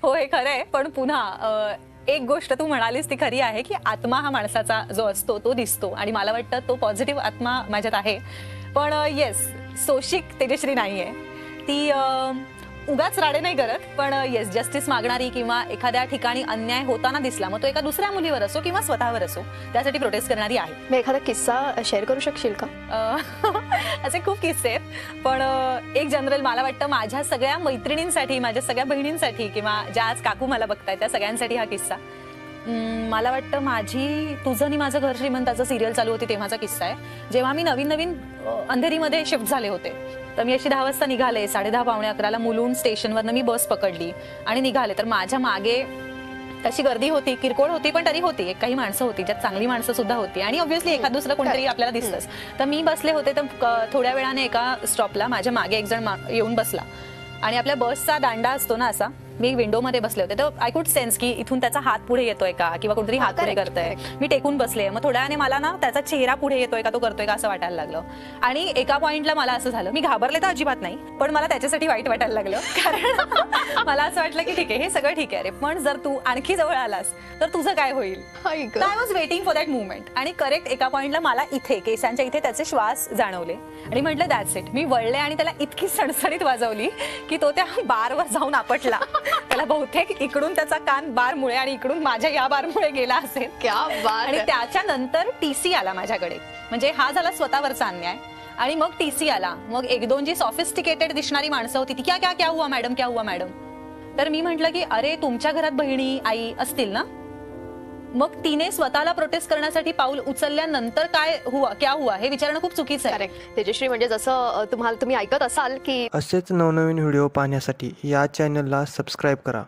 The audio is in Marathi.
हो हे खरं आहे, पण पुन्हा एक गोष्ट तू म्हणालीस ती खरी आहे की आत्मा हा माणसाचा जो असतो तो दिसतो आणि मला वाटतं तो पॉझिटिव्ह आत्मा माझ्यात आहे. पण येस, सोशिक तेजश्री नाहीये ती. उगाच राडे नाही करत, पण येस जस्टिस मागणारी किंवा एखाद्या ठिकाणी अन्याय होताना दिसला, मग तो एका दुसऱ्या मुलीवर असो किंवा स्वतःवर असो, त्यासाठी प्रोटेस्ट करणारी आहे. मी एखादा किस्सा शेअर करू शकशील का? असे खूप किस्से आहेत, पण एक जनरल मला वाटतं माझ्या सगळ्या मैत्रिणींसाठी, माझ्या सगळ्या बहिणींसाठी किंवा ज्या आज काकू मला बघतायत त्या सगळ्यांसाठी हा किस्सा. मला वाटतं माझी तुझं आणि माझं घर श्रीमंताचं सिरियल चालू होती तेव्हाचा किस्सा आहे. जेव्हा मी नवीन नवीन अंधेरीमध्ये शिफ्ट झाले होते, तर मी अशी 10 वाजता निघाले, 10:30 पावणे 11ला मुलुंड स्टेशनवरनं मी बस पकडली आणि निघाले. तर माझ्या मागे तशी गर्दी होती, किरकोळ होती पण तरी होती, एक काही माणसं होती ज्यात चांगली माणसं सुद्धा होती आणि ऑब्व्हियसली एखाद दुसरं कोणतरी आपल्याला दिसतंच. तर मी बसले होते, तर थोड्या वेळाने एका स्टॉपला माझ्या मागे एक जण येऊन बसला आणि आपल्या बसचा दांडा असतो ना असा, मी विंडोमध्ये बसले होते, तर आय कुड सेन्स की इथून त्याचा हात पुढे येतोय का किंवा कोणतरी हात पुढे करतंय. मी टेकून बसले, मग थोड्या वेळाने मला ना त्याचा चेहरा पुढे येतोय का, तो करतोय का असं वाटायला लागलं. आणि एका पॉइंटला मला असं झालं, मी घाबरले तर अजिबात नाही, पण मला त्याच्यासाठी वाईट वाटायला लागलं. कारण मला असं वाटलं की ठीक आहे, हे सगळं ठीक आहे रे, पण जर तू आणखी जवळ आलास तर तुझं काय होईल. I was waiting for that movement आणि करेक्ट एका पॉइंटला मला इथे केसांच्या इथे त्याचे श्वास जाणवले आणि म्हटलं दॅट्स इट. मी वळले आणि त्याला इतकी सणसणीत वाजवली की तो त्या बारवर जाऊन आपटला. त्याला बहुतेक इकडून त्याचा कान बारमुळे आणि इकडून माझ्या या बारमुळे गेला असेल. आणि त्याच्यानंतर टीसी आला माझ्याकडे. म्हणजे हा झाला स्वतःवरचा अन्याय आणि मग टीसी आला. मग एक दोन जी सॉफिस्टिकेटेड दिसणारी माणसं होती ती क्या क्या क्या हुआ मॅडम, क्या हुआ मॅडम. तर मी म्हटलं की अरे तुमच्या घरात बहिणी आई असतील ना. मग तिने स्वतःला प्रोटेस्ट करण्यासाठी पाऊल उचलल्यानंतर काय हुआ क्या हुआ हे विचारणं खूप चुकीचं आहे. तेजश्री, म्हणजे जसं तुम्ही ऐकत असाल की असेच नवनवीन व्हिडिओ पाहण्यासाठी या चॅनलला सबस्क्राईब करा.